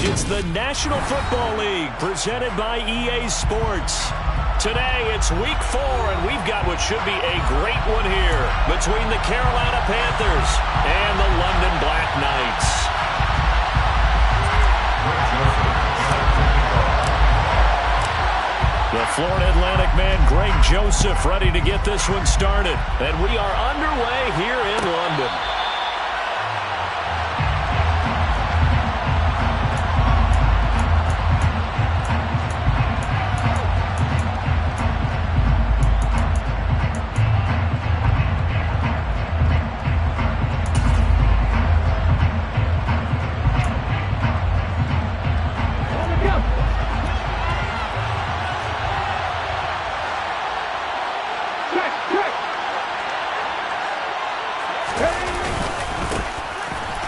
It's the National Football League presented by EA Sports. Today, it's Week 4, and we've got what should be a great one here between the Carolina Panthers and the London Black Knights. The Florida Atlantic man, Greg Joseph, ready to get this one started. And we are underway here in London.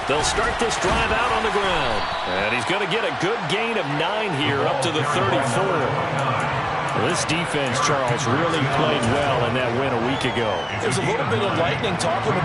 They'll start this drive out on the ground. And he's going to get a good gain of 9 here up to the 34. Well, this defense, Charles, really played well in that win a week ago. There's a little bit of lightning talking.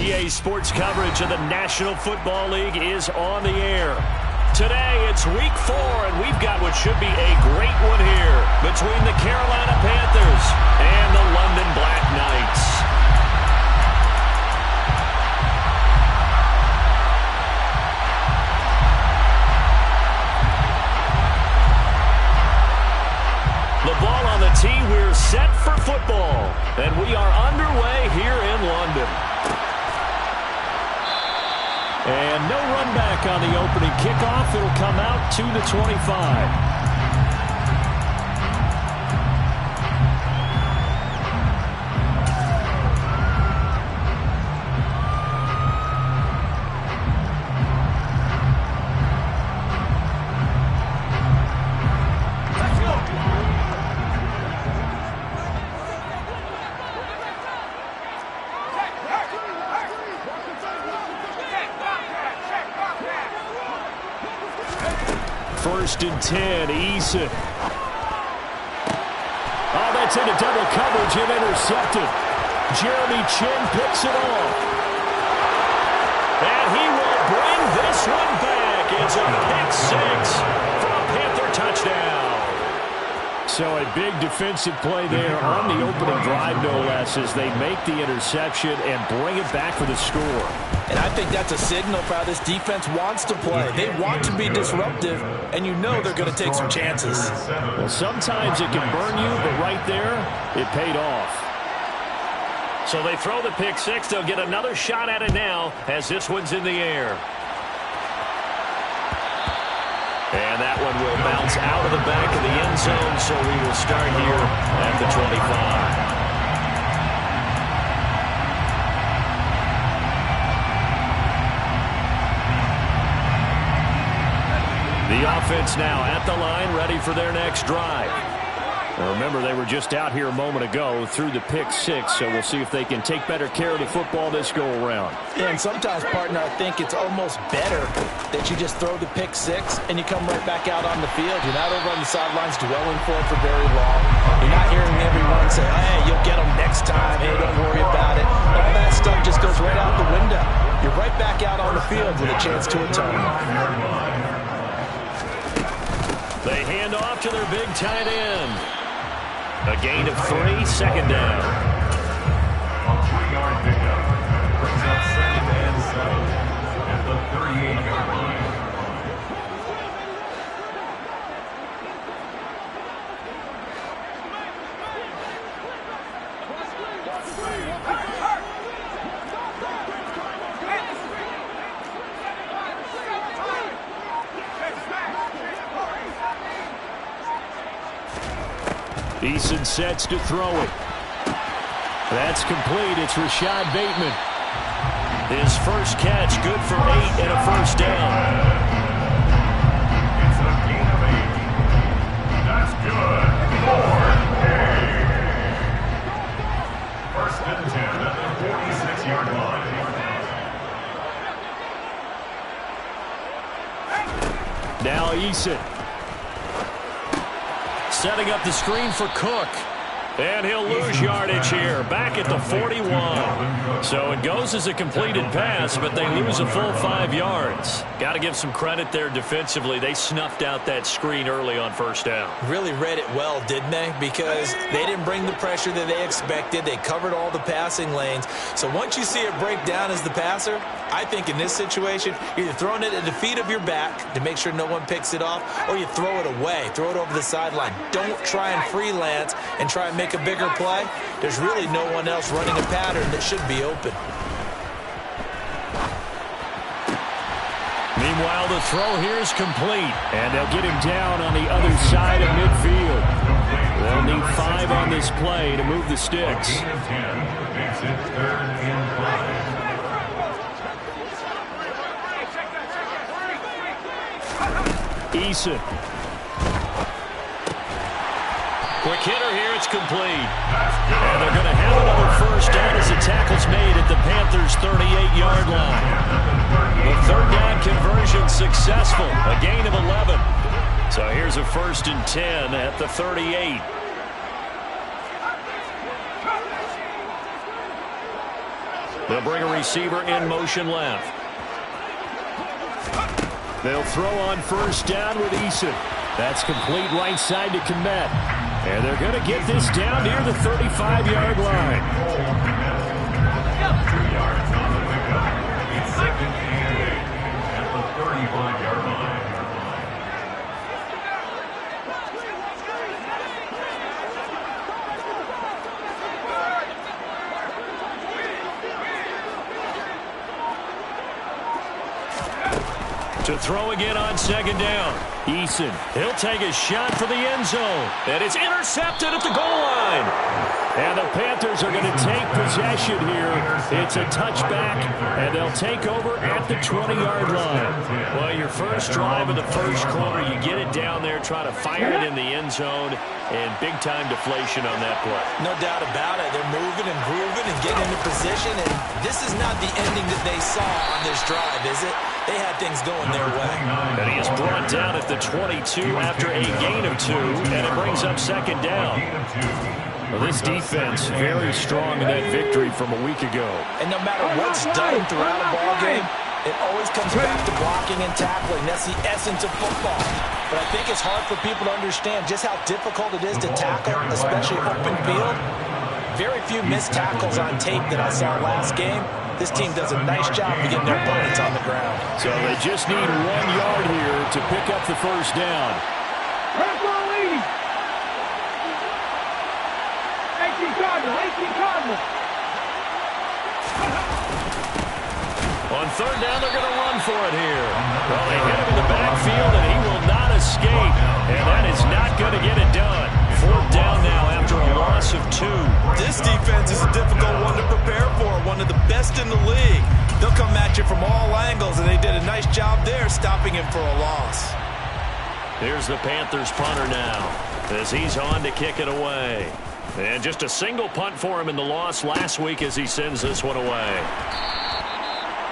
EA Sports coverage of the National Football League is on the air. Today, it's Week 4, and we've got what should be a great one here between the Carolina Panthers and the London Black Knights. The ball on the tee, we're set for football, and we are underway here in London. And no run back on the opening kickoff. It'll come out to the 25. First and 10, Eason. Oh, that's into double coverage and intercepted. Jeremy Chin picks it off. And he will bring this one back. It's a pick six for a Panther touchdown. So a big defensive play there on the opening drive, no less, as they make the interception and bring it back for the score. And I think that's a signal for how this defense wants to play. They want to be disruptive, and you know they're going to take some chances. Well, sometimes it can burn you, but right there, it paid off. So they throw the pick six. They'll get another shot at it now as this one's in the air. And that one will bounce out of the back of the end zone, so we will start here at the 25. The offense now at the line, ready for their next drive. Now remember, they were just out here a moment ago through the pick six, so we'll see if they can take better care of the football this go-around. Yeah, and sometimes, partner, I think it's almost better that you just throw the pick six and you come right back out on the field. You're not over on the sidelines dwelling for it for very long. You're not hearing everyone say, hey, you'll get them next time. Hey, don't worry about it. All that stuff just goes right out the window. You're right back out on the field with a chance to atone. They hand off to their big tight end. A gain of 3, second down. A 3-yard pickup brings up 2nd and 7 at the 38-yard line. Eason sets to throw it. That's complete. It's Rashad Bateman. His first catch, good for 8 and a first down. It's a gain of 8. That's good. 4. 1st and 10 at the 46-yard line. Now Eason. Setting up the screen for Cook. And he'll lose yardage here, back at the 41. So it goes as a completed pass, but they lose a full 5 yards. Got to give some credit there defensively. They snuffed out that screen early on first down. Really read it well, didn't they? Because they didn't bring the pressure that they expected. They covered all the passing lanes. So once you see it break down as the passer, I think in this situation, you're either throwing it at the feet of your back to make sure no one picks it off, or you throw it away, throw it over the sideline. Don't try and freelance and try and make a bigger play. There's really no one else running a pattern that should be open. Meanwhile, the throw here is complete, and they'll get him down on the other side of midfield. They'll need 5 on this play to move the sticks. Gain of 10 makes it 3rd and 5. Eason. Quick hitter here, it's complete. And they're going to have another first down as the tackle's made at the Panthers' 38-yard line. The 3rd down conversion successful, a gain of 11. So here's a 1st and 10 at the 38. They'll bring a receiver in motion left. They'll throw on first down with Eason. That's complete right side to Kmet. And they're going to get this down near the 35-yard line. 2 yards on the pickup. It's 2nd and 8 at the 35-yard line. To throw again on 2nd down. Eason, he'll take a shot for the end zone. And it's intercepted at the goal line. And the Panthers are going to take possession here. It's a touchback, and they'll take over at the 20-yard line. Well, your first drive of the first quarter, you get it down there, try to fire it in the end zone, and big-time deflation on that play. No doubt about it. They're moving and grooving and getting into position, and this is not the ending that they saw on this drive, is it? They had things going their way. And he is brought down at the 22 after a gain of 2, and it brings up 2nd down. Well, this defense very strong in that victory from a week ago. And no matter what's done throughout a ball game, it always comes back to blocking and tackling. That's the essence of football. But I think it's hard for people to understand just how difficult it is to tackle, especially open field. Very few missed tackles on tape that I saw last game. This team does a nice job of getting their opponents on the ground. So they just need 1 yard here to pick up the first down. On 3rd down, they're going to run for it here. Well, they hit him in the backfield, and he will not escape. And that is not going to get it done. 4th down now after a loss of 2. This defense is a difficult one to prepare for, one of the best in the league. They'll come at you from all angles, and they did a nice job there stopping him for a loss. Here's the Panthers punter now as he's on to kick it away. And just a single punt for him in the loss last week as he sends this one away.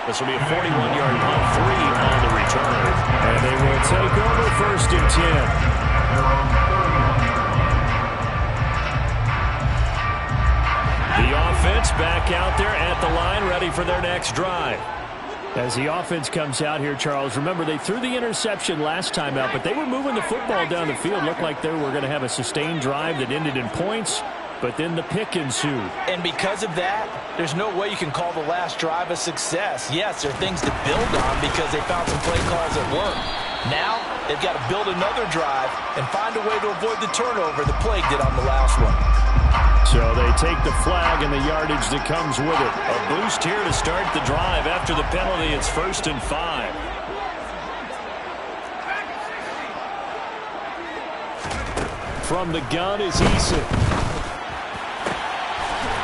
This will be a 41-yard punt, 3 on the return. And they will take over 1st and 10. The offense back out there at the line, ready for their next drive. As the offense comes out here, Charles, remember they threw the interception last time out, but they were moving the football down the field. Looked like they were going to have a sustained drive that ended in points, but then the pick ensued. And because of that, there's no way you can call the last drive a success. Yes, there are things to build on because they found some play calls that work. Now, they've got to build another drive and find a way to avoid the turnover the plague did on the last one. So they take the flag and the yardage that comes with it. A boost here to start the drive. After the penalty, it's 1st and 5. From the gun is Eason.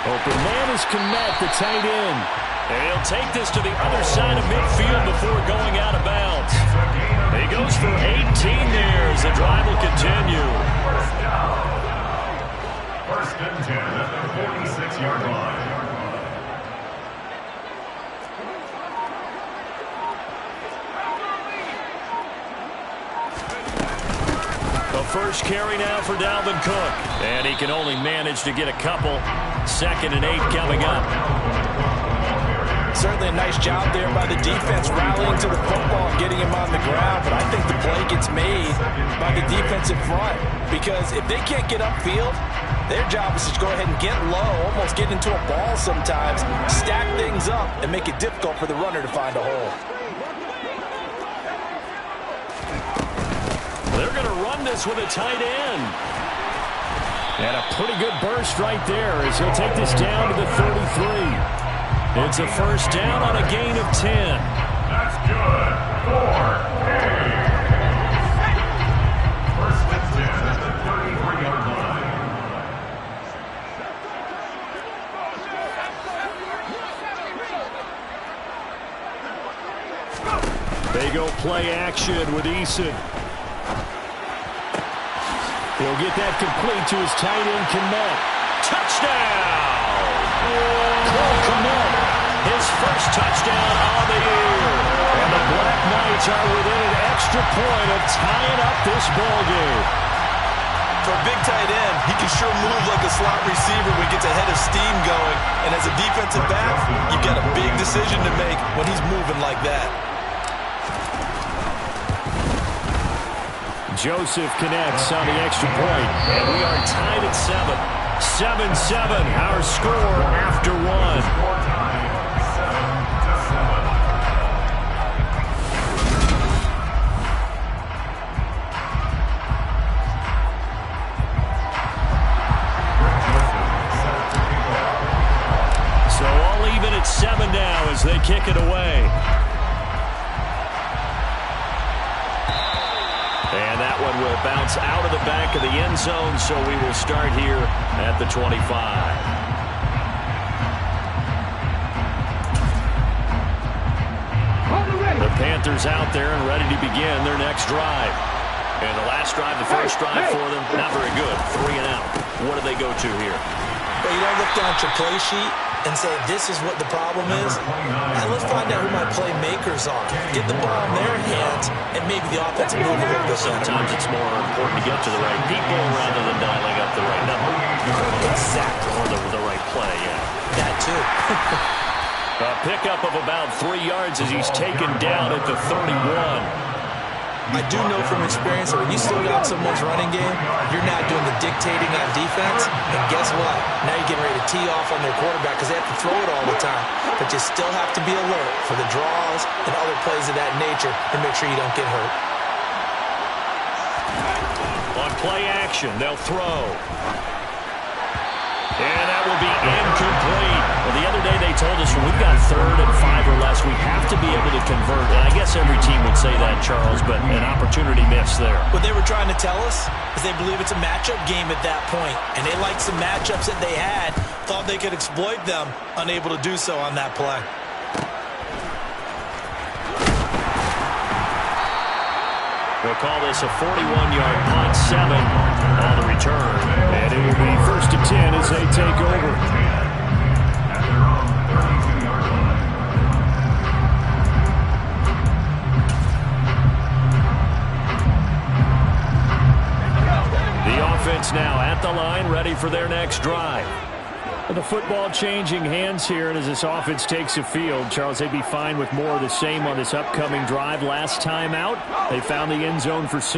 Open man is Kmet, the tight end. And he'll take this to the other side of midfield before going out of bounds. He goes for 18 there as the drive will continue. First and 10 at the 46-yard line. The first carry now for Dalvin Cook. And he can only manage to get a couple. 2nd and 8 coming up. Certainly a nice job there by the defense rallying to the football and getting him on the ground. But I think the play gets made by the defensive front. Because if they can't get upfield, their job is to go ahead and get low, almost get into a ball sometimes, stack things up, and make it difficult for the runner to find a hole. They're going to run this with a tight end. And a pretty good burst right there as he'll take this down to the 33. It's a first down on a gain of 10. That's good. 4. First and 10 at the 33-yard line. They go play action with Eason. He'll get that complete to his tight end, Kmet. Touchdown! Cole Kmet, his first touchdown on the year. And the Black Knights are within an extra point of tying up this ball game. For a big tight end, he can sure move like a slot receiver when he gets a head of steam going. And as a defensive back, you've got a big decision to make when he's moving like that. Joseph connects on the extra point, and we are tied at 7. 7-7, our score after 1. So all even at 7 now as they kick it away. And that one will bounce out of the back of the end zone, so we will start here at the 25. The Panthers out there and ready to begin their next drive. And the last drive, the first drive for them, not very good. 3 and out. What do they go to here? Well, you don't look down at your play sheet and say, this is what the problem is. And let's find out who my playmakers are. Get the ball in their hands, and maybe the offense will move a little bit. Sometimes it's more important to get to the right people rather than dialing up the right number. Exactly. Or the right play, yeah. That too. A pickup of about 3 yards as he's taken down at the 31. I do know from experience that when you slow down someone's running game, you're not doing the dictating on defense. And guess what? Now you're getting ready to tee off on their quarterback because they have to throw it all the time. But you still have to be alert for the draws and other plays of that nature to make sure you don't get hurt. On play action, they'll throw. And that will be incomplete. Well, the other day they told us when we've got 3rd and 5 or less, we have to be able to convert. And I guess every team would say that, Charles, but an opportunity missed there. What they were trying to tell us is they believe it's a matchup game at that point. And they liked some matchups that they had, thought they could exploit them, unable to do so on that play. We'll call this a 41-yard punt, 7 on the return. And it will be 1st and 10 as they take over. At their own 32-yard line. The offense now at the line, ready for their next drive. The football changing hands here, and as this offense takes the field, Charles, they'd be fine with more of the same on this upcoming drive. Last time out, they found the end zone for 6.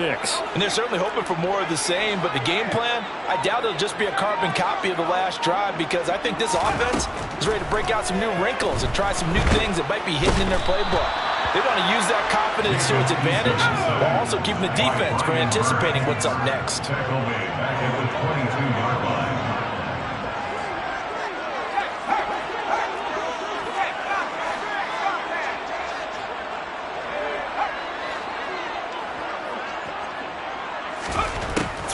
And they're certainly hoping for more of the same, but the game plan, I doubt it'll just be a carbon copy of the last drive, because I think this offense is ready to break out some new wrinkles and try some new things that might be hidden in their playbook. They want to use that confidence to its advantage while also keeping the defense from anticipating what's up next. Tackle made back at the 22-yard line.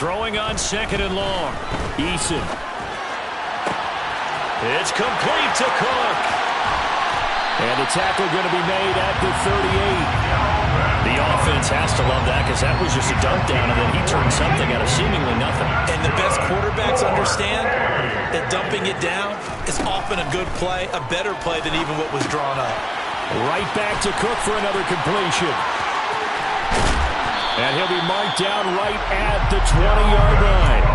Throwing on 2nd and long. Eason. It's complete to Cook. And the tackle going to be made at the 38. The offense has to love that, because that was just a dump down, and then he turned something out of seemingly nothing. And the best quarterbacks understand that dumping it down is often a good play, a better play than even what was drawn up. Right back to Cook for another completion. And he'll be marked down right at the 20-yard line.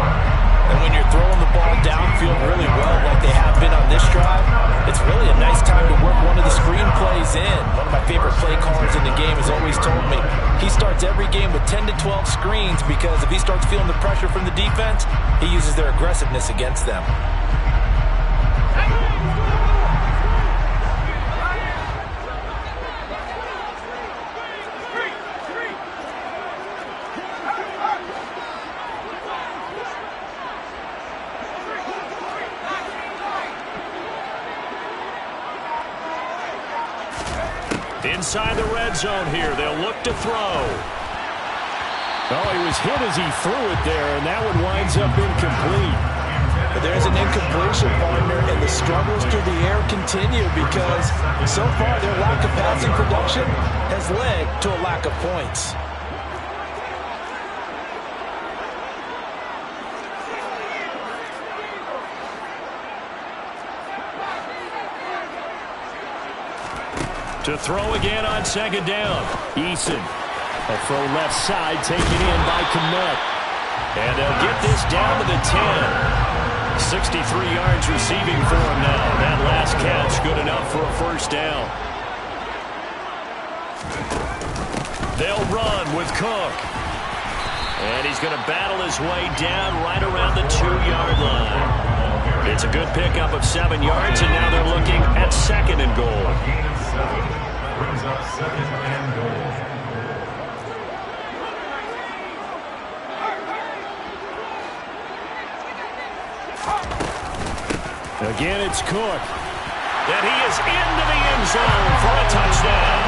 And when you're throwing the ball downfield really well like they have been on this drive, it's really a nice time to work one of the screen plays in. One of my favorite play callers in the game has always told me he starts every game with 10 to 12 screens, because if he starts feeling the pressure from the defense, he uses their aggressiveness against them. Inside the red zone here, they'll look to throw. Oh, he was hit as he threw it there, and that one winds up incomplete. But there's an incompletion, partner, and the struggles through the air continue, because so far their lack of passing production has led to a lack of points. To throw again on 2nd down. Eason. A throw left side taken in by Kmet. And they'll get this down to the 10. 63 yards receiving for him now. That last catch good enough for a first down. They'll run with Cook. And he's going to battle his way down right around the 2-yard line. It's a good pickup of 7 yards, and now they're looking at 2nd and goal. Brings up 2nd and goal. Again, it's Cook. And he is into the end zone for a touchdown.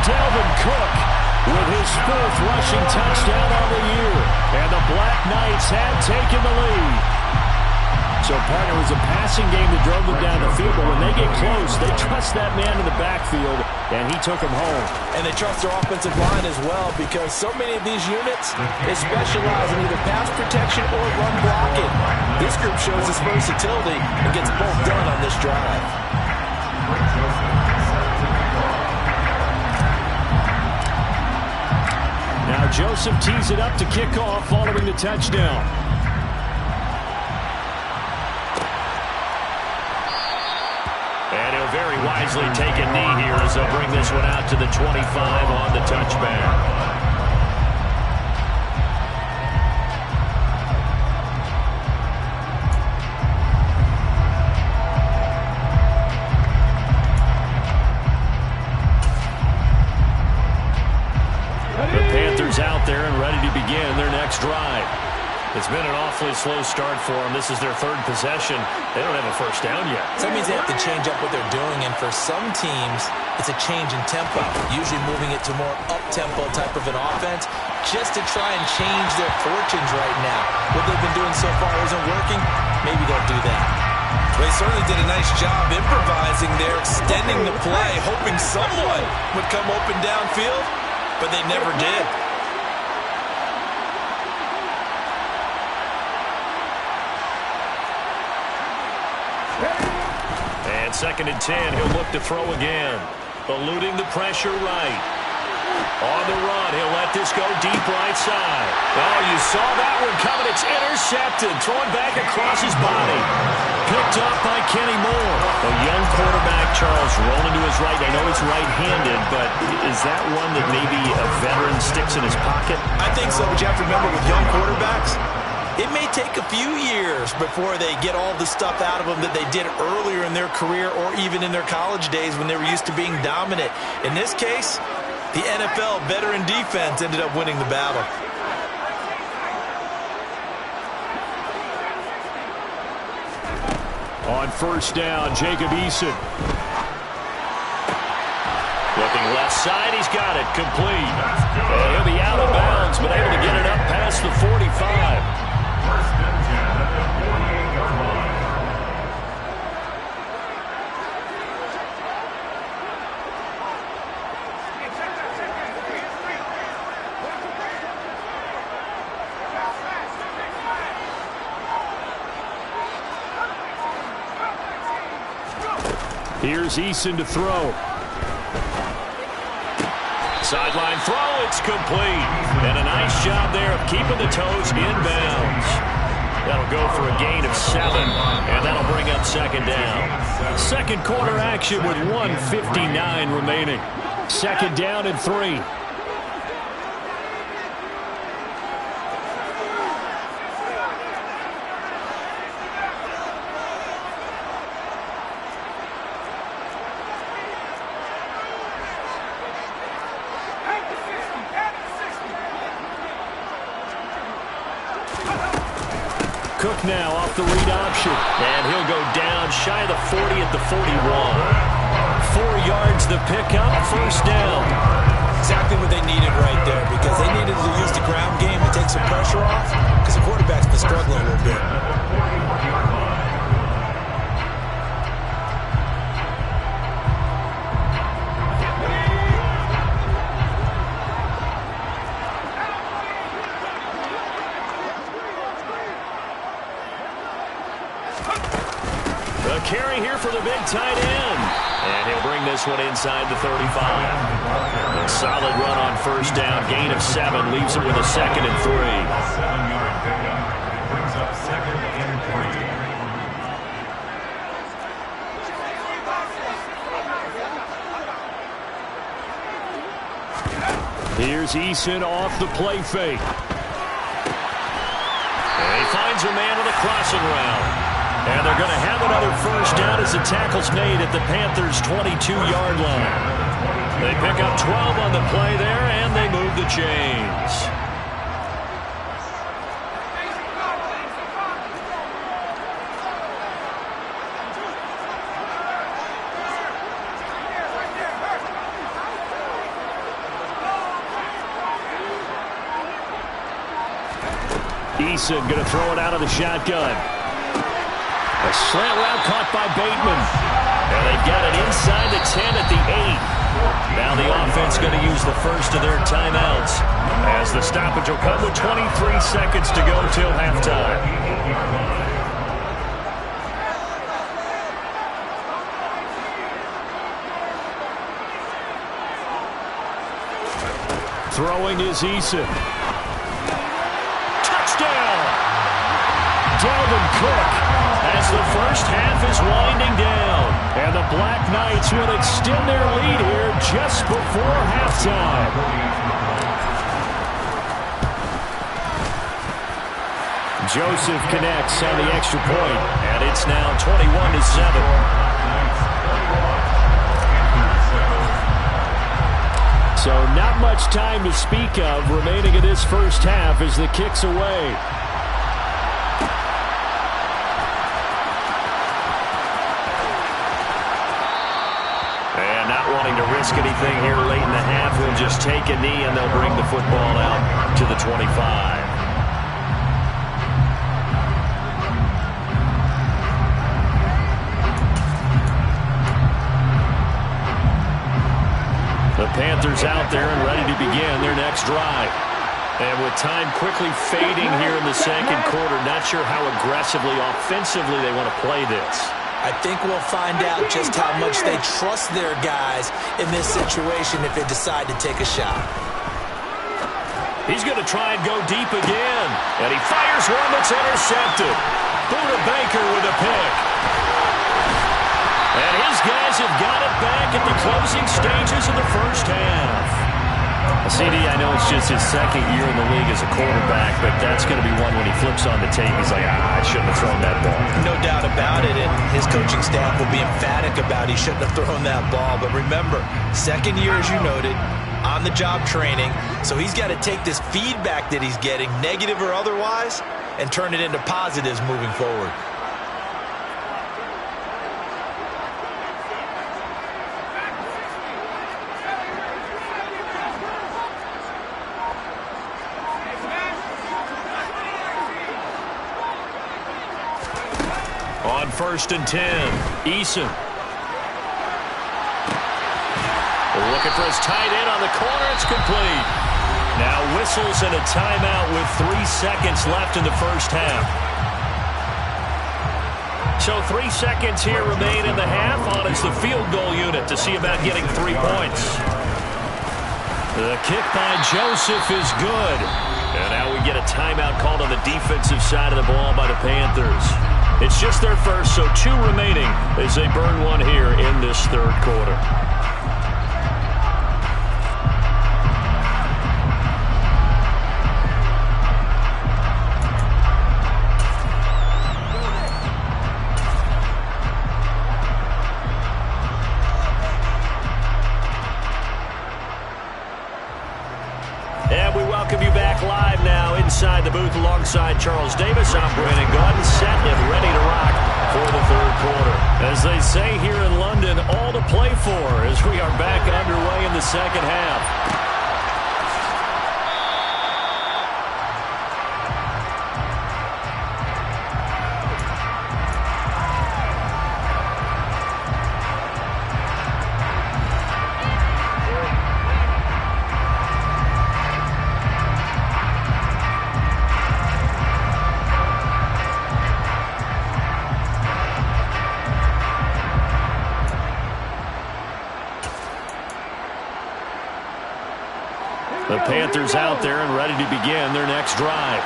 Dalvin Cook with his 4th rushing touchdown on the year. And the Black Knights have taken the lead. So, partner, it was a passing game that drove them down the field, but when they get close, they trust that man in the backfield, and he took them home. And they trust their offensive line as well, because so many of these units, they specialize in either pass protection or run blocking. This group shows its versatility and gets both done on this drive. Now Joseph tees it up to kick off following the touchdown. And he'll very wisely take a knee here as they'll bring this one out to the 25 on the touchback. The Panthers out there and ready to begin their next drive. It's been an awfully slow start for them. This is their 3rd possession. They don't have a first down yet. So that means they have to change up what they're doing, and for some teams, it's a change in tempo, usually moving it to more up-tempo type of an offense, just to try and change their fortunes right now. What they've been doing so far isn't working. Maybe they'll do that. They certainly did a nice job improvising there, extending the play, hoping someone would come open downfield, but they never did. And 2nd and 10, he'll look to throw again. Eluding the pressure right. On the run, he'll let this go deep right side. Oh, you saw that one coming. It's intercepted. Thrown back across his body. Picked picked off by Kenny Moore. A young quarterback, Charles, rolling to his right. I know he's right-handed, but is that one that maybe a veteran sticks in his pocket? I think so, but you have to remember with young quarterbacks, it may take a few years before they get all the stuff out of them that they did earlier in their career or even in their college days when they were used to being dominant. In this case, the NFL veteran defense ended up winning the battle. On first down, Jacob Eason. Looking left side, he's got it, complete. And he'll be out of bounds, but able to get it up past the 45. First and 10 at the 48-yard line. Here's Eason to throw. Sideline throw, it's complete. And a nice job there of keeping the toes inbounds. That'll go for a gain of 7, and that'll bring up second down. Second quarter action with 1:59 remaining. Second down and 3. Cook now off the read option. And he'll go down shy of the 40 at the 41. 4 yards the pickup, first down. Exactly what they needed right there because they needed to use the ground game and take some pressure off because the quarterback's been struggling a little bit. Carry here for the big tight end. And he'll bring this one inside the 35. A solid run on first down. Gain of 7. Leaves it with a second and 3. 7-yard pickup. Brings up second and 3. Here's Eason off the play fake. And he finds a man with a crossing route. And they're going to have another first down as the tackle's made at the Panthers' 22-yard line. They pick up 12 on the play there, and they move the chains. Eason going to throw it out of the shotgun. A slant route caught by Bateman. And they've got it inside the 10 at the 8. Now the offense going to use the first of their timeouts as the stoppage will come with 23 seconds to go till halftime. Throwing is Eason. Touchdown! Dalvin Cook. As the first half is winding down. And the Black Knights will extend their lead here just before halftime. Joseph connects on the extra point. And it's now 21-7. So not much time to speak of remaining in this first half as the kick's away. Wanting to risk anything here late in the half, he'll just take a knee and they'll bring the football out to the 25. The Panthers out there and ready to begin their next drive. And with time quickly fading here in the second quarter, not sure how aggressively, offensively they want to play this. I think we'll find out just how much they trust their guys in this situation if they decide to take a shot. He's going to try and go deep again. And he fires one that's intercepted. Buda Baker with a pick. And his guys have got it back at the closing stages of the first half. CD, I know it's just his second year in the league as a quarterback, but that's going to be one when he flips on the tape. He's like, I shouldn't have thrown that ball. No doubt about it, and his coaching staff will be emphatic about he shouldn't have thrown that ball. But remember, second year, as you noted, on-the-job training, so he's got to take this feedback that he's getting, negative or otherwise, and turn it into positives moving forward. On 1st and 10, Eason. Looking for his tight end on the corner. It's complete. Now whistles and a timeout with 3 seconds left in the first half. So 3 seconds here remain in the half. On is the field goal unit to see about getting 3 points. The kick by Joseph is good. And now we get a timeout called on the defensive side of the ball by the Panthers. It's just their first, so 2 remaining as they burn one here in this third quarter. And we welcome you back live now inside the booth alongside Charles Davis. I'm Brandon Gordon, set and ready to rock for the third quarter. As they say here in London, all to play for as we are back underway in the second half. The Panthers out there and ready to begin their next drive.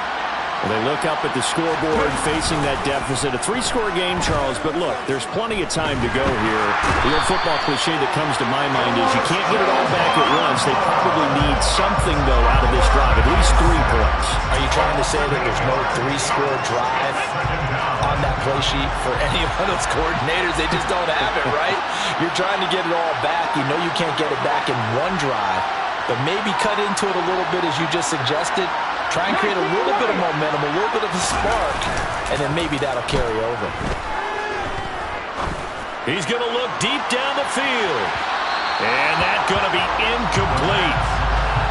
And they look up at the scoreboard facing that deficit. A 3-score game, Charles, but look, there's plenty of time to go here. The old football cliche that comes to my mind is you can't get it all back at once. They probably need something, though, out of this drive, at least 3 points. Are you trying to say that there's no 3-score drive on that play sheet for any of those coordinators? They just don't have it, right? You're trying to get it all back. You know you can't get it back in one drive. But maybe cut into it a little bit as you just suggested. Try and create a little bit of momentum, a little bit of a spark, and then maybe that'll carry over. He's going to look deep down the field. And that's going to be incomplete.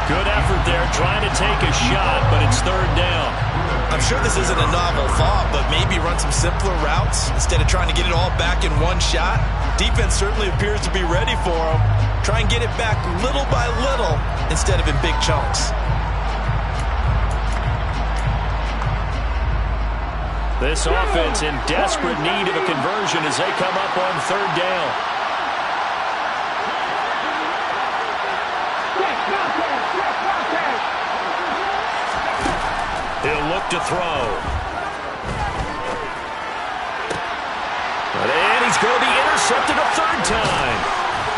Good effort there trying to take a shot, but it's third down. I'm sure this isn't a novel thought, but maybe run some simpler routes instead of trying to get it all back in one shot. Defense certainly appears to be ready for him. Try and get it back little by little instead of in big chunks. This offense in desperate need of a conversion as they come up on third down. He'll look to throw. And he's going to be intercepted a third time.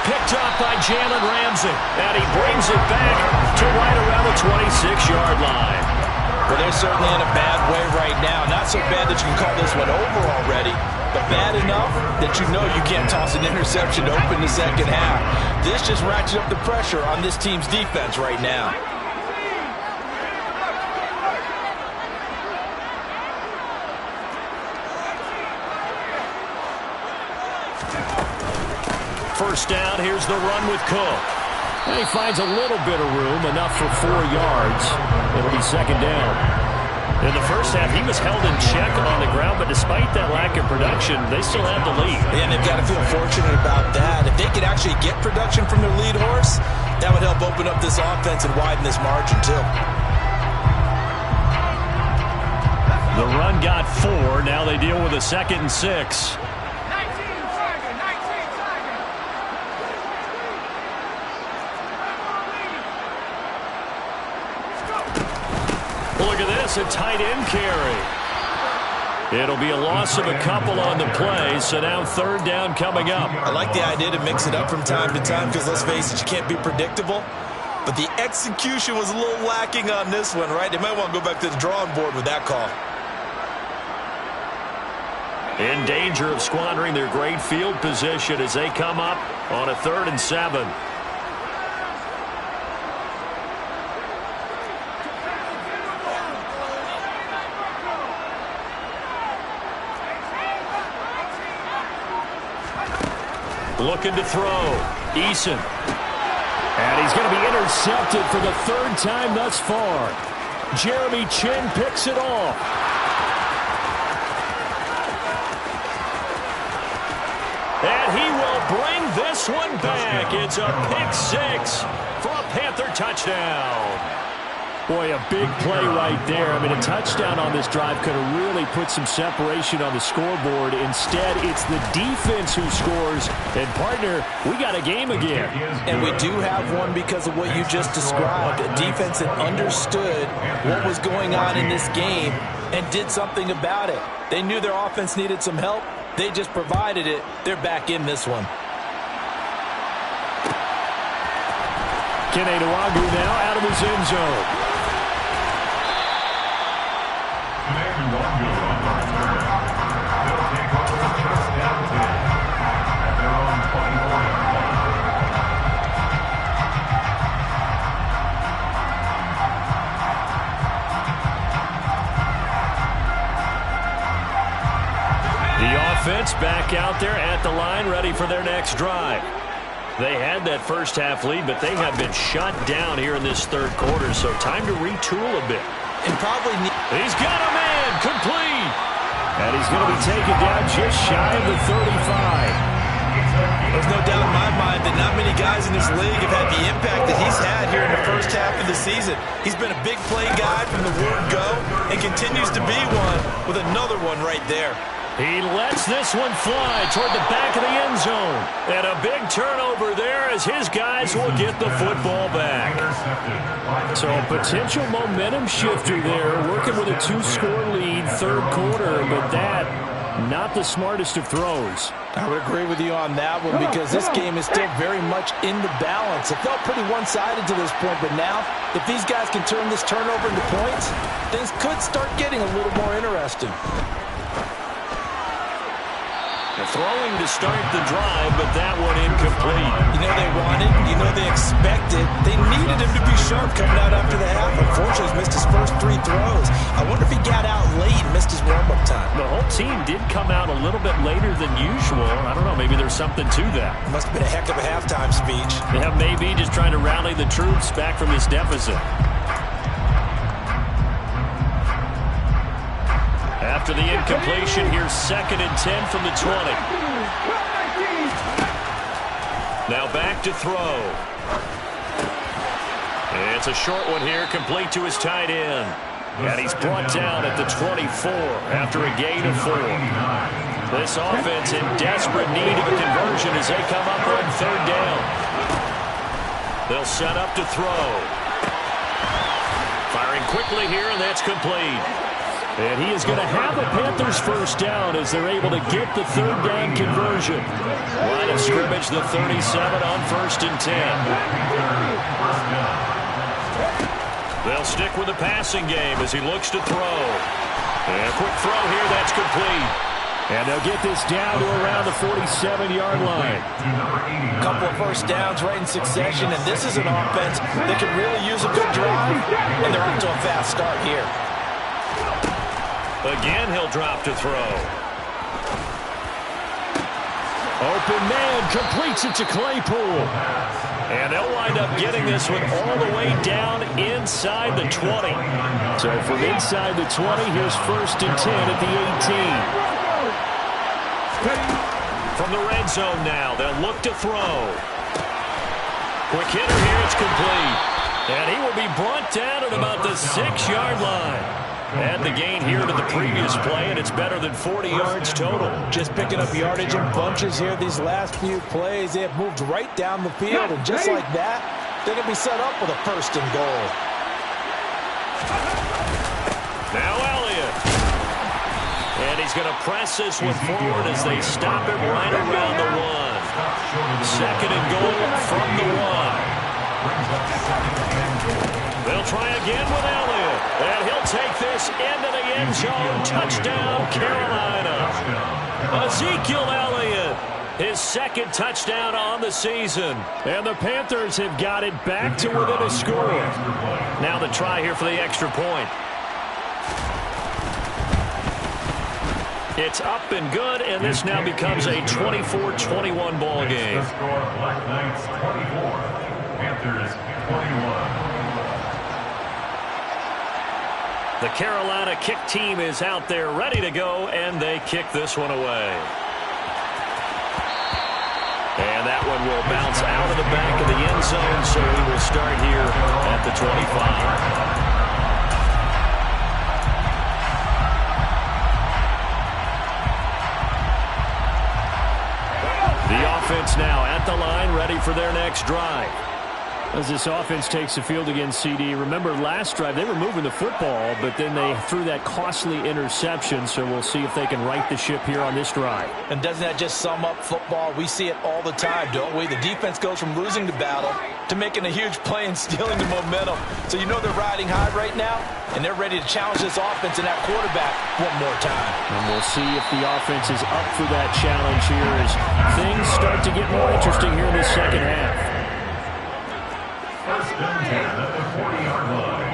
Picked up by Jalen Ramsey. And he brings it back to right around the 26-yard line. Well, they're certainly in a bad way right now. Not so bad that you can call this one over already, but bad enough that you know you can't toss an interception to open the second half. This just ratchets up the pressure on this team's defense right now. First down, here's the run with Cook. And he finds a little bit of room, enough for 4 yards. It'll be second down. In the first half, he was held in check on the ground, but despite that lack of production, they still have the lead. And they've got to feel fortunate about that. If they could actually get production from their lead horse, that would help open up this offense and widen this margin, too. The run got 4. Now they deal with a 2nd and 6. Look at this, a tight end carry. It'll be a loss of a couple on the play, so now third down coming up. I like the idea to mix it up from time to time because, let's face it, you can't be predictable. But the execution was a little lacking on this one, right? They might want to go back to the drawing board with that call. In danger of squandering their great field position as they come up on a 3rd and 7. Looking to throw. Eason. And he's going to be intercepted for the 3rd time thus far. Jeremy Chin picks it off. And he will bring this one back. It's a pick 6 for a Panther touchdown. Boy, a big play right there. I mean, a touchdown on this drive could have really put some separation on the scoreboard. Instead, it's the defense who scores. And, partner, we got a game again. And we do have one because of what you just described. A defense that understood what was going on in this game and did something about it. They knew their offense needed some help. They just provided it. They're back in this one. Kene Nwangwu now out of his end zone. Offense back out there at the line, ready for their next drive. They had that first half lead, but they have been shut down here in this 3rd quarter, so time to retool a bit. And probably he's got a man, complete. And he's going to be taken down just shy of the 35. There's no doubt in my mind that not many guys in this league have had the impact that he's had here in the first half of the season. He's been a big play guy from the word go and continues to be one with another one right there. He lets this one fly toward the back of the end zone. And a big turnover there as his guys will get the football back. So a potential momentum shifter there, working with a 2-score lead, 3rd quarter, but that, not the smartest of throws. I would agree with you on that one because this game is still very much in the balance. It felt pretty one-sided to this point, but now, if these guys can turn this turnover into points, things could start getting a little more interesting. Throwing to start the drive, but that one incomplete. You know they wanted, you know they expected. They needed him to be sharp coming out after the half. Unfortunately, he's missed his first 3 throws. I wonder if he got out late and missed his warm-up time. The whole team did come out a little bit later than usual. I don't know, maybe there's something to that. Must have been a heck of a halftime speech. Yeah, maybe just trying to rally the troops back from this deficit. After the incompletion, here's 2nd and 10 from the 20. Now back to throw. It's a short one here, complete to his tight end. And he's brought down at the 24 after a gain of 4. This offense in desperate need of a conversion as they come up on 3rd down. They'll set up to throw. Firing quickly here, and that's complete. And he is going to have a Panthers first down as they're able to get the 3rd down conversion. Line of scrimmage, the 37 on 1st and 10. They'll stick with the passing game as he looks to throw. And a quick throw here, that's complete. And they'll get this down to around the 47-yard line. A couple of first downs right in succession, and this is an offense that could really use a good drive, and they're off to a fast start here. Again, he'll drop to throw. Open man, completes it to Claypool. And they'll wind up getting this one all the way down inside the 20. So from inside the 20, here's 1st and 10 at the 18. From the red zone now, they'll look to throw. Quick hitter here, it's complete. And he will be brought down at about the 6-yard line. Add the gain here to the previous play, and it's better than 40 yards total. Just picking up yardage in bunches here these last few plays. They have moved right down the field, and just like that, they're going to be set up with a 1st and goal. Now Elliott. And he's he's going to press this one forward as they stop it right around the 1. Second and goal from the 1. They'll try again with Elliott. And he'll take this into the end zone. Touchdown, Carolina. Ezekiel Elliott, his second touchdown on the season. And the Panthers have got it back to within a score. Now the try here for the extra point. It's up and good, and this now becomes a 24-21 ball game. Black Knights 24, Panthers 21. The Carolina kick team is out there ready to go, and they kick this one away. And that one will bounce out of the back of the end zone, so we will start here at the 25. The offense now at the line, ready for their next drive. As this offense takes the field against CD, remember last drive they were moving the football, but then they threw that costly interception, so we'll see if they can right the ship here on this drive. And doesn't that just sum up football? We see it all the time, don't we? The defense goes from losing the battle to making a huge play and stealing the momentum. So you know they're riding high right now, and they're ready to challenge this offense and that quarterback one more time. And we'll see if the offense is up for that challenge here as things start to get more interesting here in the second half. First and 10 at the 40-yard line.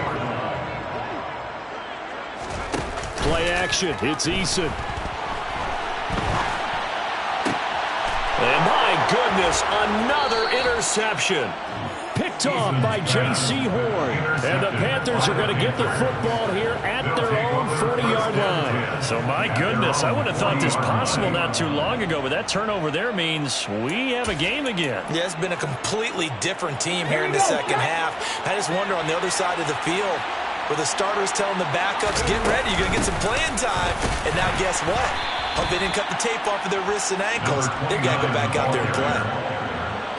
Play action. It's Eason. And my goodness, another interception. Picked off by J.C. Horn. And the Panthers are going to get the football here at their own 40-yard line. So, my goodness, I would have thought this possible not too long ago, but that turnover there means we have a game again. Yeah, it's been a completely different team here in the second half. I just wonder on the other side of the field where the starters telling the backups, get ready, you're going to get some playing time. And now guess what? Hope they didn't cut the tape off of their wrists and ankles. They've got to go back out there and play.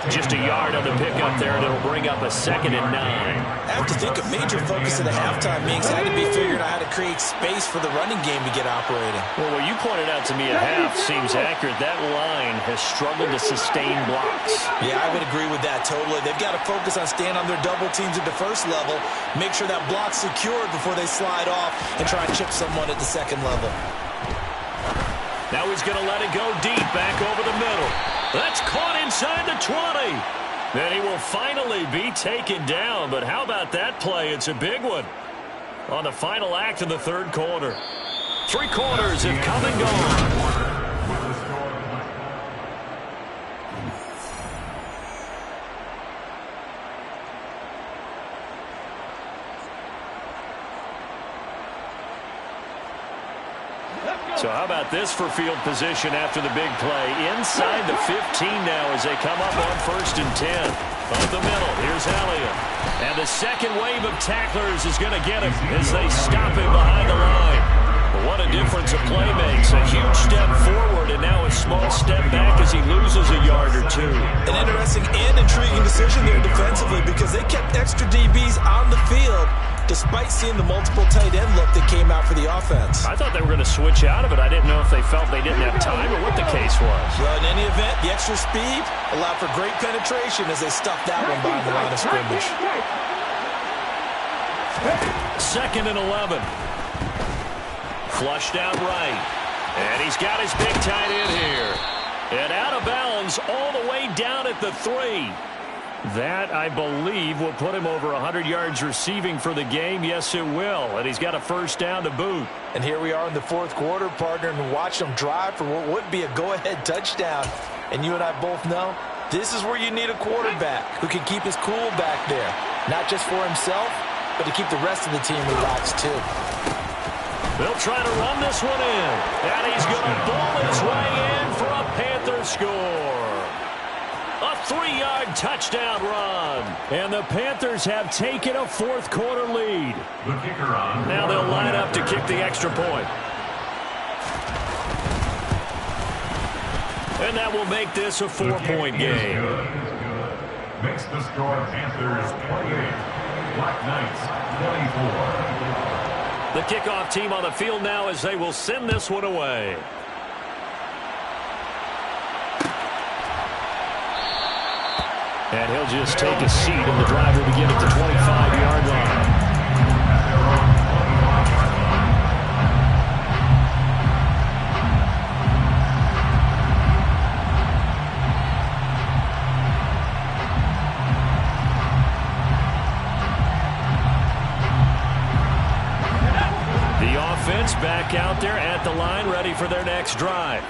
Just a yard on the pickup there, and it'll bring up a 2nd and 9. I have to think a major focus of the halftime meetings had to be figuring out how to create space for the running game to get operating. Well, what you pointed out to me at half seems accurate. That line has struggled to sustain blocks. Yeah, I would agree with that totally. They've got to focus on staying on their double teams at the first level, make sure that block's secured before they slide off and try and chip someone at the second level. Now he's going to let it go deep, back over the middle. That's caught inside the 20. Then he will finally be taken down. But how about that play? It's a big one on the final act of the third quarter. 3 quarters have come and gone. So how about this for field position after the big play? Inside the 15 now as they come up on 1st and 10. Up the middle, here's Elliott. And the second wave of tacklers is going to get him as they stop him behind the line. But what a difference a play makes. A huge step forward and now a small step back as he loses a yard or two. An interesting and intriguing decision there defensively because they kept extra DBs on the field despite seeing the multiple tight end look that came out for the offense. I thought they were going to switch out of it. I didn't know if they felt they didn't have time or what the case was. Well, in any event, the extra speed allowed for great penetration as they stuffed that one behind the line of scrimmage. 2nd and 11. Flushed out right. And he's got his big tight end here. And out of bounds all the way down at the 3. That, I believe, will put him over 100 yards receiving for the game. Yes, it will. And he's got a first down to boot. And here we are in the fourth quarter, partner, and watch them drive for what would be a go-ahead touchdown. And you and I both know this is where you need a quarterback who can keep his cool back there. Not just for himself, but to keep the rest of the team relaxed, too. They'll try to run this one in. And he's going to ball his way in for a Panther score. A 3-yard touchdown run. And the Panthers have taken a fourth quarter lead. The kicker on. Now they'll line up to kick the extra point. And that will make this a 4-point game. Makes the score Panthers 28, Black Knights 24. The kickoff team on the field now as they will send this one away. And he'll just take a seat, and the drive will begin at the 25-yard line. Back out there at the line, ready for their next drive.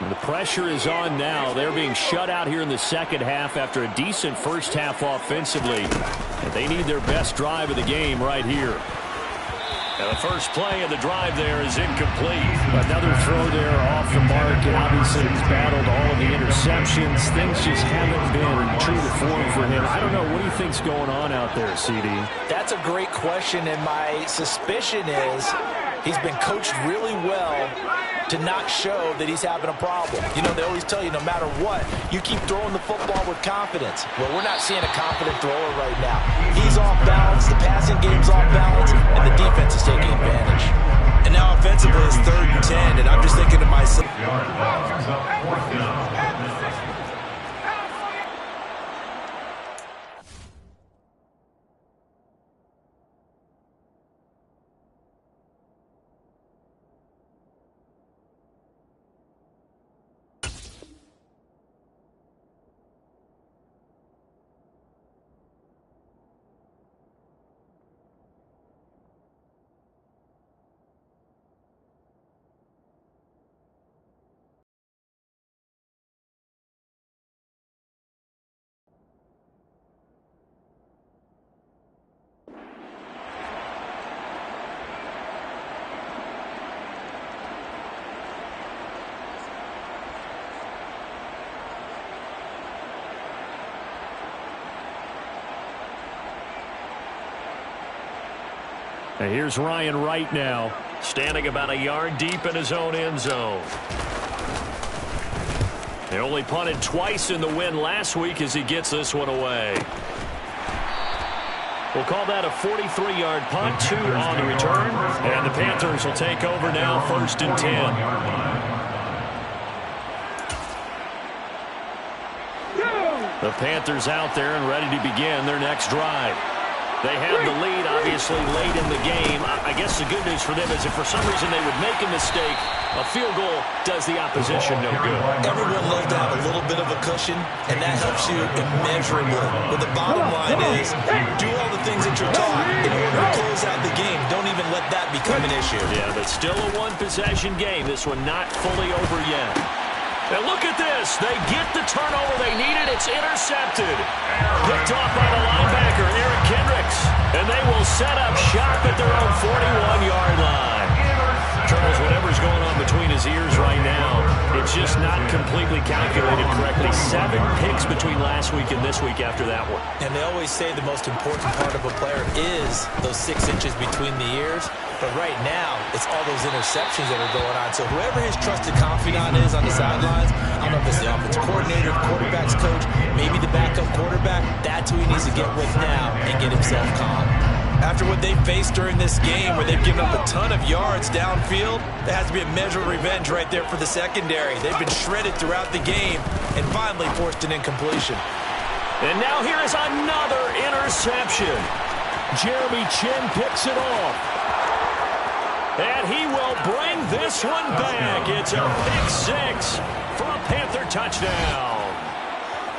The pressure is on now. They're being shut out here in the second half after a decent first half offensively. And they need their best drive of the game right here. And the first play of the drive there is incomplete. Another throw there off the mark, and obviously he's battled all of the interceptions. Things just haven't been true to form for him. I don't know. What do you think's going on out there, CD? That's a great question, and my suspicion is he's been coached really well to not show that he's having a problem. You know, they always tell you no matter what, you keep throwing the football with confidence. Well, we're not seeing a confident thrower right now. He's off balance, the passing game's off balance, and the defense is taking advantage. And now offensively it's 3rd and 10, and I'm just thinking to myself, And here's Ryan Wright now, standing about a yard deep in his own end zone. They only punted twice in the win last week as he gets this one away. We'll call that a 43-yard punt, 2 on the return. And the Panthers will take over now, 1st and 10. The Panthers out there and ready to begin their next drive. They have the lead, obviously, late in the game. I guess the good news for them is if for some reason they would make a mistake, a field goal does the opposition no good. Everyone loves to have a little bit of a cushion, and that helps you immeasurably. But the bottom line is, do all the things that you're taught in order to close out the game. Don't even let that become an issue. Yeah, but still a one-possession game. This one not fully over yet. And look at this. They get the turnover they needed. It's intercepted. Picked off by the linebacker, Eric Kendricks. And they will set up shop at their own 41-yard line. Charles, whatever's going on between his ears right now, it's just not completely calculated correctly. 7 picks between last week and this week after that one. And they always say the most important part of a player is those 6 inches between the ears. But right now, it's all those interceptions that are going on. So whoever his trusted confidant is on the sidelines, I don't know if it's the offensive coordinator, the quarterback's coach, maybe the backup quarterback, that's who he needs to get with now and get himself calm. After what they faced during this game where they've given up a ton of yards downfield, there has to be a measure of revenge right there for the secondary. They've been shredded throughout the game and finally forced an incompletion. And now here is another interception. Jeremy Chin picks it off. And he will bring this one back. It's a pick 6 for a Panther touchdown.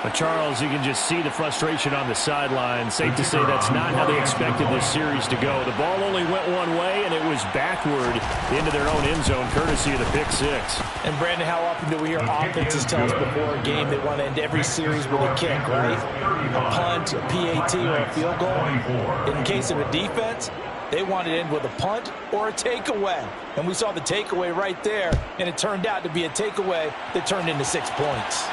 But Charles, you can just see the frustration on the sideline. Safe to say that's not how they expected this series to go. The ball only went one way, and it was backward into their own end zone, courtesy of the pick 6. And, Brandon, how often do we hear offenses tell us before a game they want to end every series with a kick, right? A punt, a PAT, or a field goal. In case of a defense, they want to end with a punt or a takeaway. And we saw the takeaway right there, and it turned out to be a takeaway that turned into 6 points.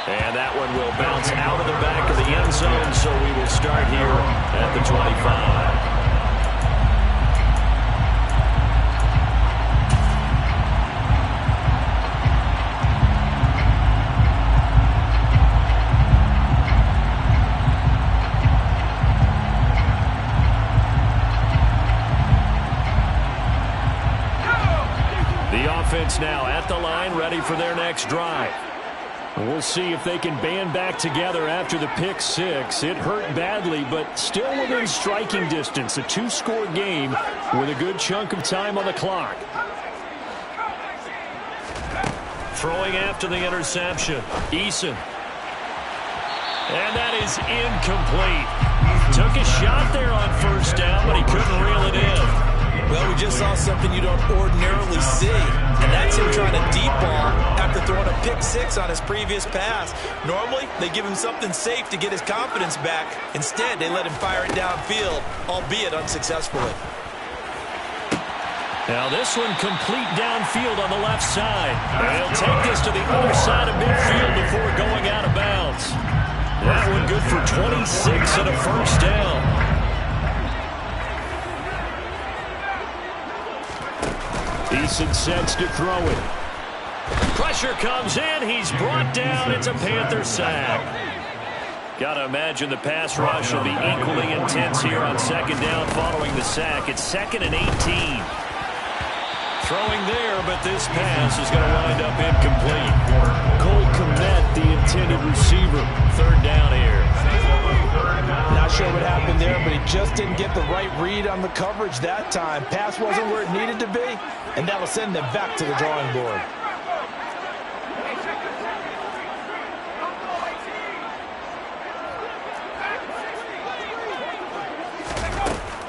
And that one will bounce out of the back of the end zone, so we will start here at the 25. The offense now at the line, ready for their next drive. We'll see if they can band back together after the pick six. It hurt badly, but still within striking distance. A two-score game with a good chunk of time on the clock. Throwing after the interception, Eason. And that is incomplete. Took a shot there on first down, but he couldn't reel it in. Well, we just saw something you don't ordinarily see, and that's him trying to deep ball after throwing a pick six on his previous pass. Normally, they give him something safe to get his confidence back. Instead, they let him fire it downfield, albeit unsuccessfully. Now this one complete downfield on the left side. And he'll take this to the other side of midfield before going out of bounds. That one good for 26 and a first down. Eason sets to throw it. Pressure comes in. He's brought down. It's a Panther sack. Got to imagine the pass rush will be equally intense here on second down following the sack. It's 2nd and 18. Throwing there, but this pass is going to wind up incomplete. Cole Kmet, the intended receiver. 3rd down here. Not sure what happened there, but he just didn't get the right read on the coverage that time. Pass wasn't where it needed to be, and that will send them back to the drawing board.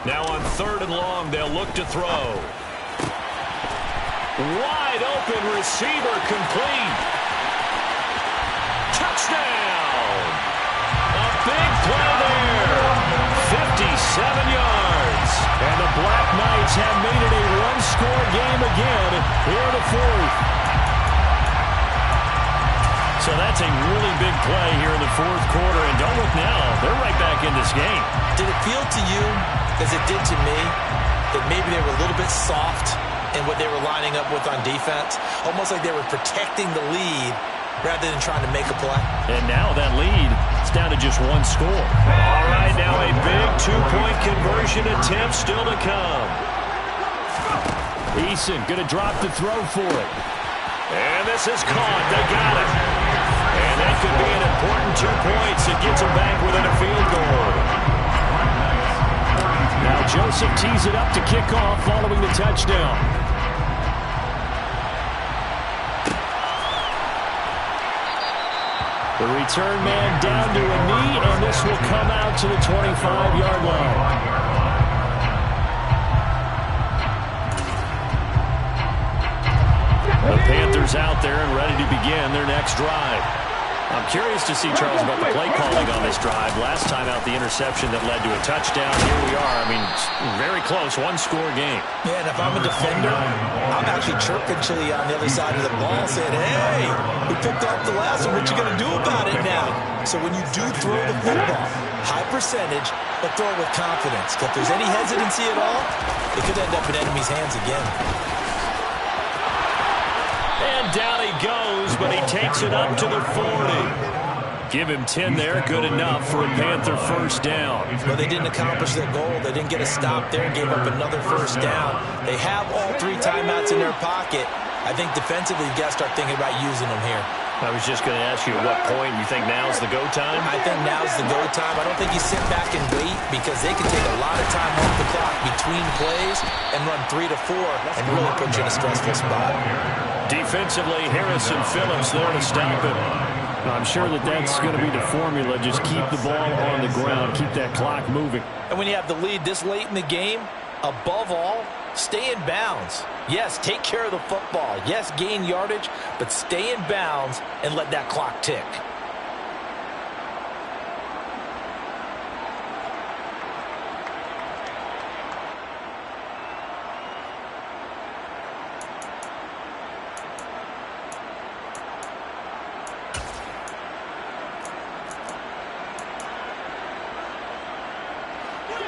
Now on 3rd and long, they'll look to throw. Wide open receiver, complete. Touchdown! A big play there. 57 yards. And the Black Knights have made it a one-score game again here in the 4th. So that's a really big play here in the 4th quarter. And don't look now, they're right back in this game. Did it feel to you, as it did to me, that maybe they were a little bit soft in what they were lining up with on defense? Almost like they were protecting the lead rather than trying to make a play. And now that lead is down to just one score. All right, now a big two-point conversion attempt still to come. Eason going to drop the throw for it. And this is caught. They got it. And that could be an important 2 points. It gets them back within a field goal. Now Joseph tees it up to kick off following the touchdown. The return man down to a knee, and this will come out to the 25-yard line. The Panthers out there and ready to begin their next drive. I'm curious to see, Charles, about the play calling on this drive. Last time out, the interception that led to a touchdown. Here we are. I mean, very close, one-score game. Yeah, and if I'm a defender, I'm actually chirping Chili on the other side of the ball saying, hey, we picked up the last one. What you going to do about it now? So when you do throw the football, high percentage, but throw it with confidence. If there's any hesitancy at all, it could end up in enemy's hands again. And down he goes, but he takes it up to the 40. Give him 10 there, good enough for a Panther first down. Well, they didn't accomplish their goal. They didn't get a stop there and gave up another first down. They have all 3 timeouts in their pocket. I think defensively, you've got to start thinking about using them here. I was just going to ask you, at what point you think now's the go time? I think now's the go time. I don't think you sit back and wait because they can take a lot of time off the clock between plays and run 3 to 4 and really put you in a stressful spot. Defensively, Harrison Phillips there to stop him. I'm sure that's going to be the formula. Just keep the ball on the ground. Keep that clock moving. And when you have the lead this late in the game, above all, stay in bounds. Yes, take care of the football. Yes, gain yardage, but stay in bounds and let that clock tick.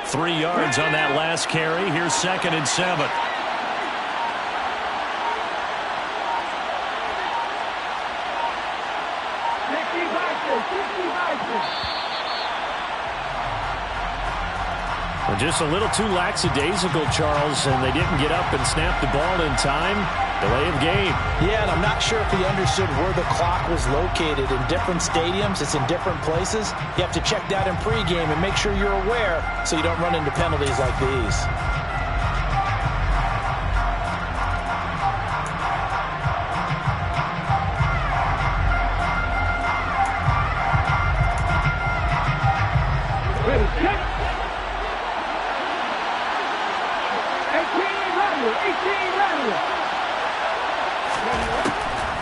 Three yards on that last carry. Here's 2nd and 7. Just a little too lackadaisical, Charles, and they didn't get up and snap the ball in time. Delay of game. Yeah, and I'm not sure if he understood where the clock was located. In different stadiums, it's in different places. You have to check that in pregame and make sure you're aware so you don't run into penalties like these.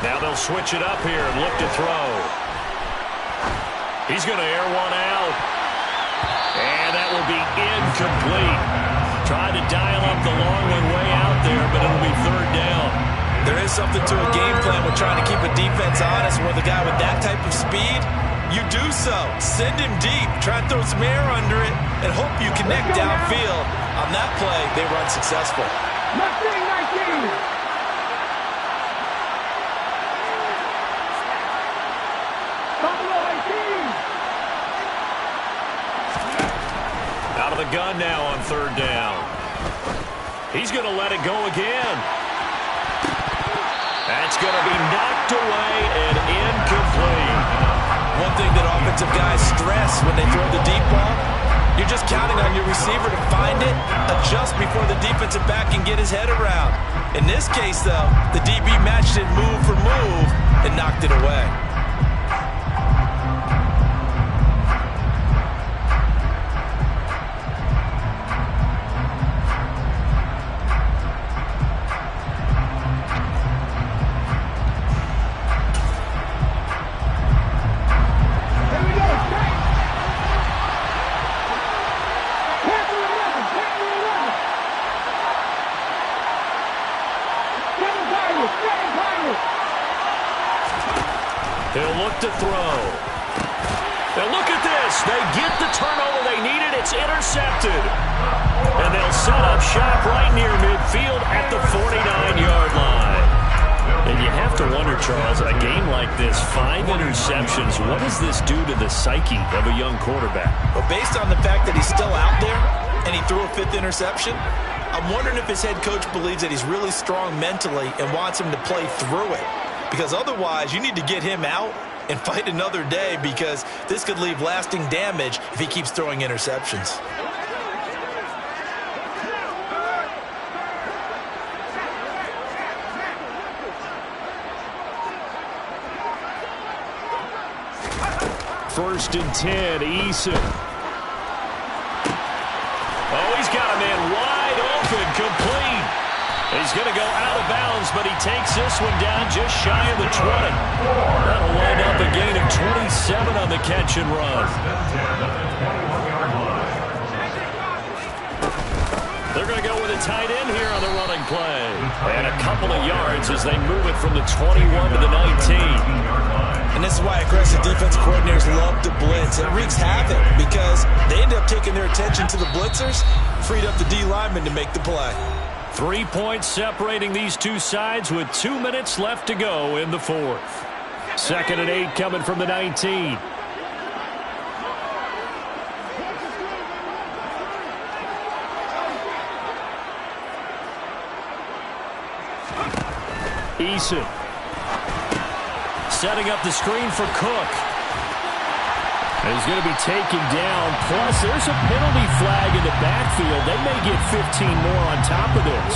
Now they'll switch it up here and look to throw. He's going to air one out. And that will be incomplete. Tried to dial up the long one way out there, but it'll be third down. There is something to a game plan with trying to keep a defense honest. With a guy with that type of speed, you do so. Send him deep. Try and throw some air under it and hope you connect downfield. On that play, they run successful. Out of the gun now on third down. He's going to let it go again. That's going to be knocked away and incomplete. One thing that offensive guys stress when they throw the deep ball, you're just counting on your receiver to find it, adjust before the defensive back can get his head around. In this case, though, the DB matched it move for move and knocked it away. He'll look to throw. And look at this. They get the turnover they needed. It's intercepted. And they'll set up shop right near midfield at the 49-yard line. And you have to wonder, Charles, a game like this, 5 interceptions, what does this do to the psyche of a young quarterback? Well, based on the fact that he's still out there and he threw a 5th interception, I'm wondering if his head coach believes that he's really strong mentally and wants him to play through it. Because otherwise, you need to get him out and fight another day, because this could leave lasting damage if he keeps throwing interceptions. First and 10, Eason. Oh, he's got a man wide open, complete. He's going to go out of bounds, but he takes this one down just shy of the 20. That'll wind up a gain of 27 on the catch and run. They're going to go with a tight end here on the running play. And a couple of yards as they move it from the 21 to the 19. And this is why aggressive defense coordinators love to blitz. It wreaks havoc because they end up taking their attention to the blitzers, freed up the D lineman to make the play. 3 points separating these two sides with 2 minutes left to go in the fourth. 2nd and 8 coming from the 19. Eason setting up the screen for Cook. And he's going to be taken down. Plus, there's a penalty flag in the backfield. They may get 15 more on top of this.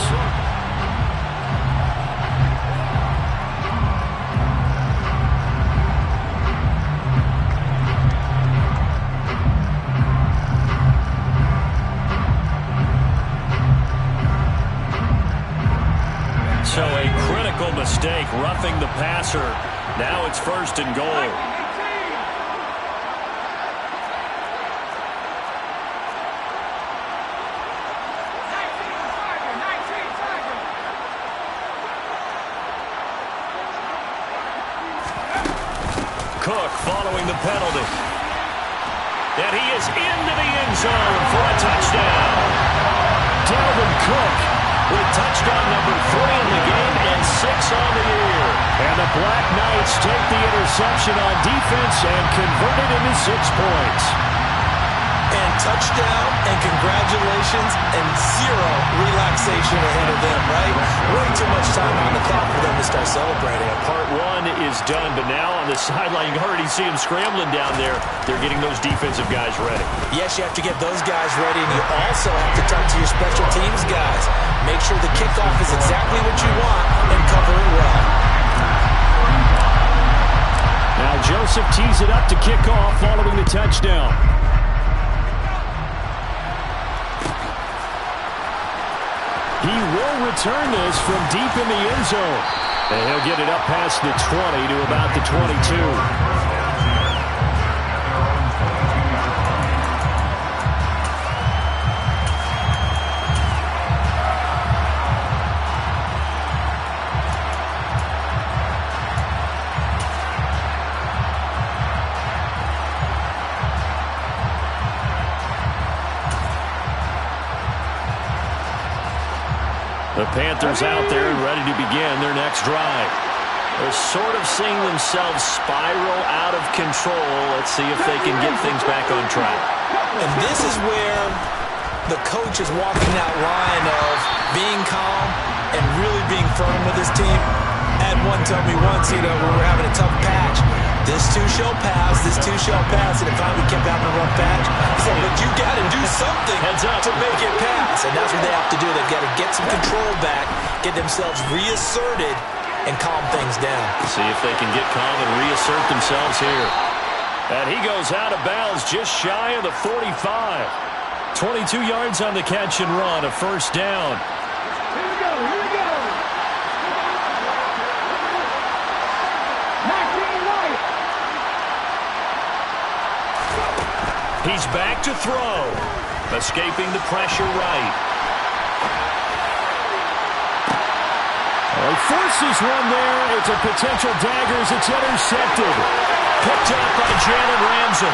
So a critical mistake, roughing the passer. Now it's 1st and goal. Cook following the penalty. And he is into the end zone for a touchdown. Dalvin Cook with touchdown number 3 in the game and 6 on the year. And the Black Knights take the interception on defense and convert it into 6 points. And touchdown and congratulations and zero relaxation ahead of them, right? Way too much time on the clock for them to start celebrating. Part one is done, but now on the sideline, you can already see them scrambling down there. They're getting those defensive guys ready. Yes, you have to get those guys ready, and you also have to talk to your special teams guys. Make sure the kickoff is exactly what you want and cover it well. Now Joseph tees it up to kick off following the touchdown. He will return this from deep in the end zone. And he'll get it up past the 20 to about the 22. The Panthers out there and ready to begin their next drive. They're sort of seeing themselves spiral out of control. Let's see if they can get things back on track. And this is where the coach is walking that line of being calm and really being firm with his team. Had one tell me once, when we were having a tough patch, this too shall pass, and it finally kept having a rough patch. He said, but you got to do something to make it pass. And that's what they have to do. They've got to get some control back, get themselves reasserted, and calm things down. See if they can get calm and reassert themselves here. And he goes out of bounds just shy of the 45. 22 yards on the catch and run, a first down. Here we go. He's back to throw. Escaping the pressure right. Well, he forces one there. It's a potential dagger as it's intercepted. Picked up by Jalen Ramsey.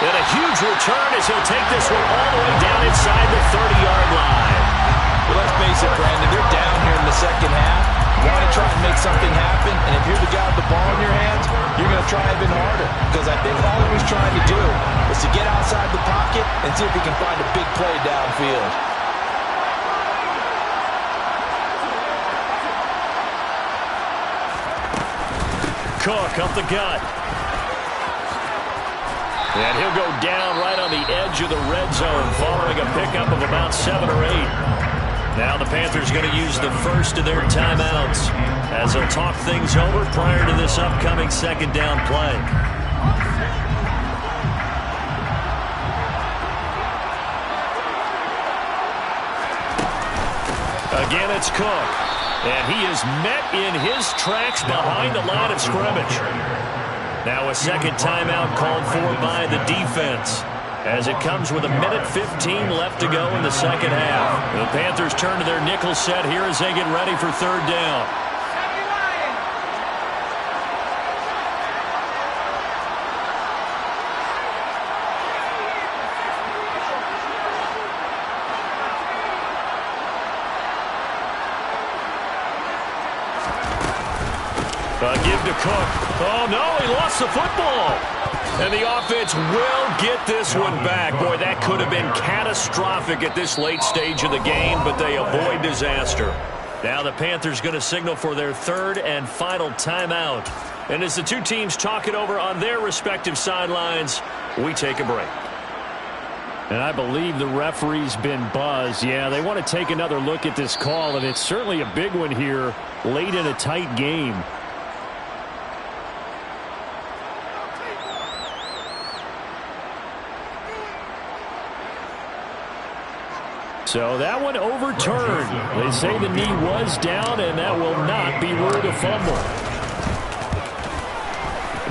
And a huge return as he'll take this one all the way down inside the 30-yard line. Well, let's face it, Brandon. They're down here in the second half. You want to try and make something happen, and if you're the guy with the ball in your hands, you're going to try even harder. Because I think all he was trying to do was to get outside the pocket and see if he can find a big play downfield. Cook up the gut. And he'll go down right on the edge of the red zone following a pickup of about 7 or 8. Now the Panthers going to use the first of their timeouts as they'll talk things over prior to this upcoming second down play. Again, it's Cook. And he is met in his tracks behind the line of scrimmage. Now a second timeout called for by the defense, as it comes with 1:15 left to go in the second half. The Panthers turn to their nickel set here as they get ready for third down. Give to Cook. Oh, no, he lost the football. And the offense will get this one back. Boy, that could have been catastrophic at this late stage of the game, but they avoid disaster. Now the Panthers going to signal for their third and final timeout. And as the two teams talk it over on their respective sidelines, we take a break. And I believe the referee's been buzzed. Yeah, they want to take another look at this call, and it's certainly a big one here late in a tight game. So that one overturned. They say the knee was down, and that will not be ruled a fumble.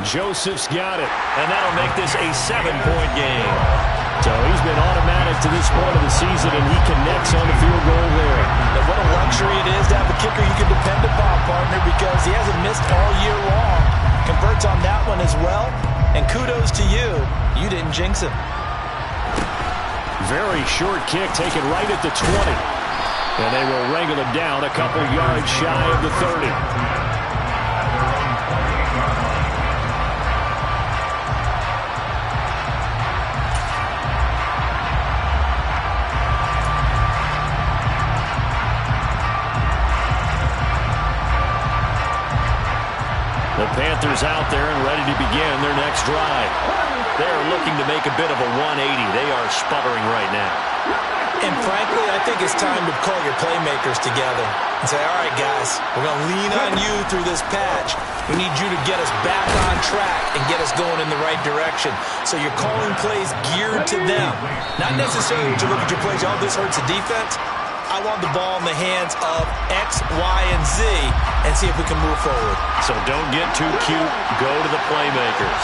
Joseph's got it, and that'll make this a 7-point game. So he's been automatic to this point of the season, and he connects on the field goal there. And what a luxury it is to have a kicker you can depend upon, partner, because he hasn't missed all year long. Converts on that one as well, and kudos to you. You didn't jinx him. Very short kick taken right at the 20. And they will wrangle him down a couple yards shy of the 30. The Panthers out there and ready to begin their next drive. They're looking to make a bit of a 180. They are sputtering right now. And frankly, I think it's time to call your playmakers together and say, all right, guys, we're going to lean on you through this patch. We need you to get us back on track and get us going in the right direction. So you're calling plays geared to them. Not necessarily to look at your plays, oh, this hurts the defense. I want the ball in the hands of X, Y, and Z and see if we can move forward. So don't get too cute. Go to the playmakers.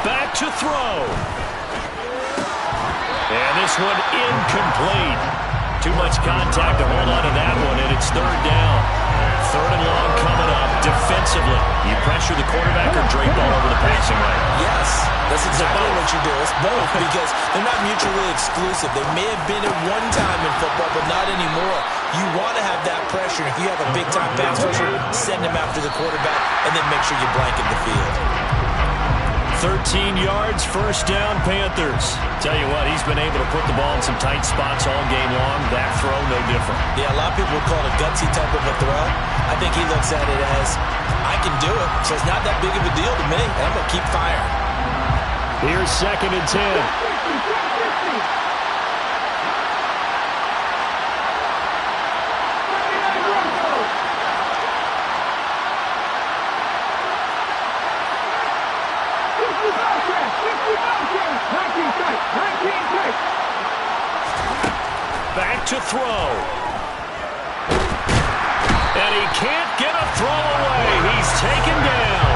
Back to throw. And this one incomplete. Too much contact to hold on to that one, and it's third down. Third and long coming up. Defensively, you pressure the quarterback or drape all over the passing lane? Yes, that's exactly what you do. It's both because they're not mutually exclusive. They may have been at one time in football, but not anymore. You want to have that pressure. If you have a big-time pass rusher, send him after the quarterback, and then make sure you blanket the field. 13 yards, first down, Panthers. Tell you what, he's been able to put the ball in some tight spots all game long. That throw, no different. Yeah, a lot of people would call it a gutsy type of a throw. I think he looks at it as, I can do it, so it's not that big of a deal to me, and I'm going to keep firing. Here's second and 10. Back to throw. And he can't get a throw away. He's taken down.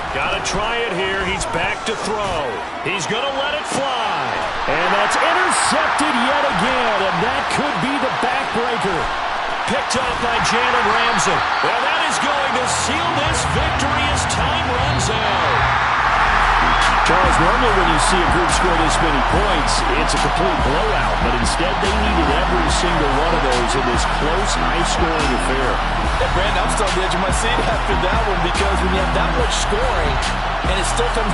Gotta try it here. He's back to throw. He's gonna let it fly. And that's intercepted yet again. And that could be the backbreaker. Picked up by Jalen Ramsey. Well, that is going to seal this victory as time runs out. Charles, normally when you see a group score this many points, it's a complete blowout. But instead, they needed every single one of those in this close, high-scoring affair. Yeah, Brandon, I'm still on the edge of my seat after that one because when you have that much scoring and it still comes